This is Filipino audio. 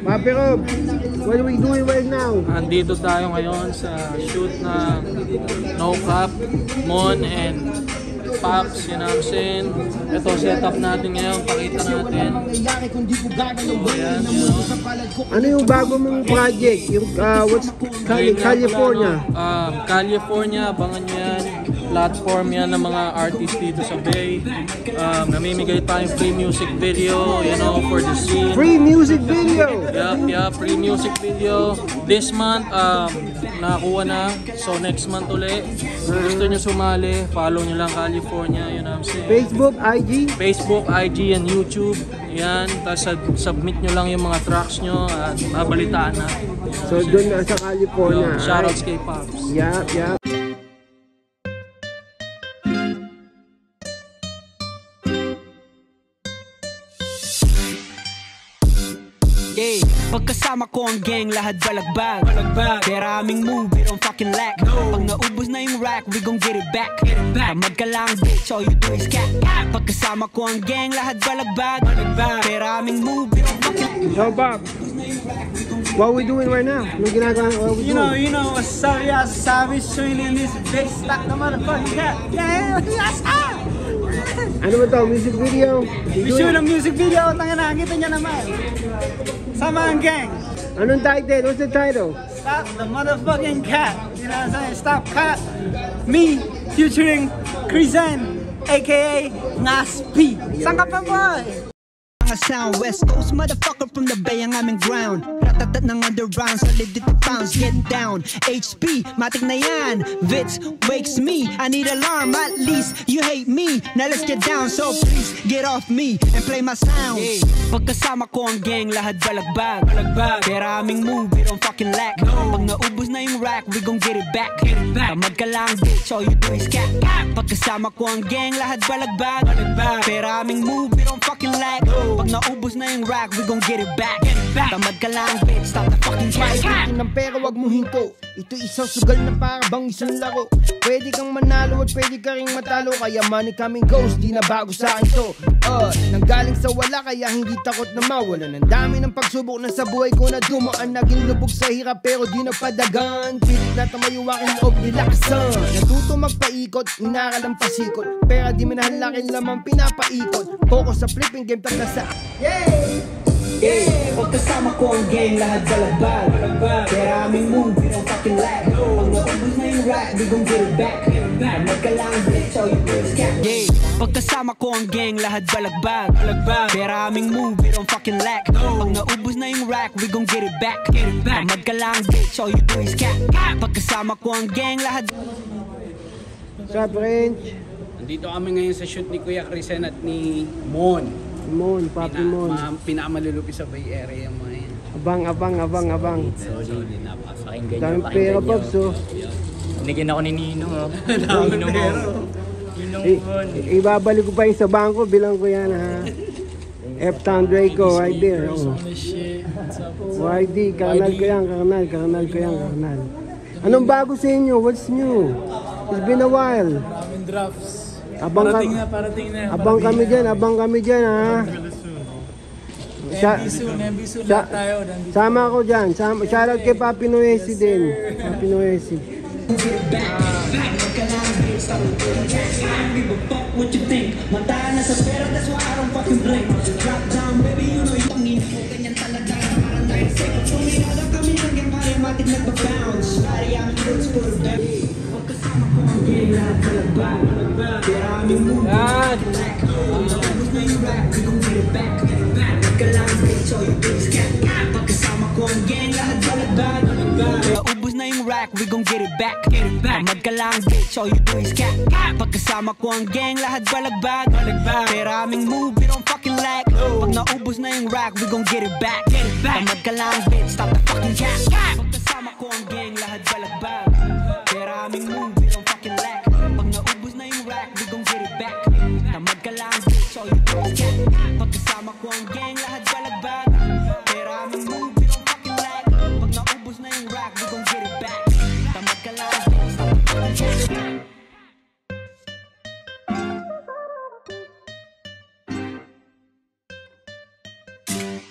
Papi Rob, what are we doing right now? Andito tayo ngayon sa shoot na No Cap, Mon and Pops, you know what I'm saying? Ito, setup natin ngayon, pakita natin. So, yan, you know. Ano yung bago mong project? Yung, what's California? California, abangan nyo yan. Platform yan ng mga artists dito sa Bay. Namimigay tayong free music video, you know, for the scene. Free music video! Yup, free music video. This month, nakakuha na. So next month ulit. Kung gusto nyo sumali, follow nyo lang California, you know what I'm saying? Facebook, IG? Facebook, IG, and YouTube. Yan. Tapos submit nyo lang yung mga tracks nyo at babalitaan na. So doon na sa California. Shoutouts kay Pops. Yup. Pagkasama ko ang gang, lahat balagbag. Pera aming move, we don't fucking lack. Pag naubos na yung rack, we gon' get it back. Tamad ka lang bitch, all you do is cat. Pagkasama ko ang gang, lahat balagbag. Pera aming move, we don't fucking So Bob, what are we doing right now? Anong ginagawa? What are we doing? You know, sorry, I savage swinging this big stack the motherfucking cat. Yeah, yes, Ano ba to? Music video? We shoot a music video, tanga na, kita nyo naman. Sama ang gang. Anong title? What's the title? Stop the motherfucking cat. You know what I'm saying? Stop cat. Me featuring Krisen, aka Naspi. Saan ka pa boy? sound West Coast motherfucker from the Bay ang aming ground. Ratatat ng underground, solid dito pounds, get down. HP, matik na yan. Vitz wakes me, I need alarm. At least you hate me, now let's get down. So please get off me and play my sound. Pagkasama ko ang gang, lahat balagbag. Pera aming move, we don't fucking lack. Pag naubos na yung rack, we gon' get it back. Tamad ka lang bitch, all you do is cat. Pagkasama ko ang gang, lahat balagbag. Pera aming move, we don't fucking lack. Pag naubos na yung rack, we gon' get it back. Tamad ka lang bitch, stop the fucking fight. Ito ng pera, wag mo hinto. Ito isang sugal na para bang isang laro. Pwede kang manalo at pwede ka ring matalo. Kaya money coming goes, di na bago sa akin to. Nanggaling sa wala kaya hindi takot na mawala. Ang dami ng pagsubok na sa buhay ko na dumaan. Naging lubog sa hirap pero di na padagan. Pilit na tamayo aking loob nilakasan. Natuto magpaikot, inaral ang pasikot. Pera di minahalakin lamang pinapaikot. Focus sa flipping game, tag na sa Pagkasama ko ang gang, lahat balagbag. Pera aming move, we don't fucking lag. Pag naubos na yung rack, we gon' get it back. Tamad ka lang bitch, all you do is cat. Pagkasama ko ang gang, lahat balagbag. Pera aming move, we don't fucking lag. Pag naubos na yung rack, we gon' get it back. Tamad ka lang bitch, all you do is cat. Pagkasama ko ang gang, lahat. Sa French. Nandito kami ngayon sa shoot ni Kuya Krisen at ni Mon. Mon, Papi Mon. Pinakamalulupi sa Bay Area yung mga yan. Abang. Solid, napakasakinggan nyo. Daming pera, Pops, oh. Binigyan ako ni Ninong, oh. Ninong, Ibabalik ko pa yung sa bangko, bilang ko yan, ha. F-Town Draco, right there. Oh. YD, kanal ko yan. Anong bago sa inyo? What's new? It's been a while. Maraming drafts. Parating na. Abang kami dyan, ha. MB soon, lahat tayo. Sama ako dyan. Shoutout kay Papi Noesi din. Papi Noesi. What you think? Mata na sa pera, that's why I don't fucking blink. Drop down, baby, you know yung pangin ko. Ganyan talaga, parang 9 seconds. Tumingala kami hanggang parimatic nagpa-bounce. Pari aming roots for the baby. Pagkasama ko ang gang, lahat balagbag. Pera aming move, naubos na yung rack, we gon' get it back. Ka lang bitch, all you do is cat. Pagkasama ko ang gang, lahat balagbag. Naubos na yung rack, we gon' get it back. Tamad ka lang bitch, all you do is cat. Pagkasama ko ang gang, lahat balagbag. Pera aming move, we don't fucking lag. Pag naubos na yung rack, we gon' get it back. Tamad ka lang bitch, stop the fucking cat. Pagkasama ko ang gang, lahat balagbag. Pera aming move, we don't fucking lag. Pag naubos na yung rack, we gon' get it back. Tamad ka lang bitch, all you do is cat.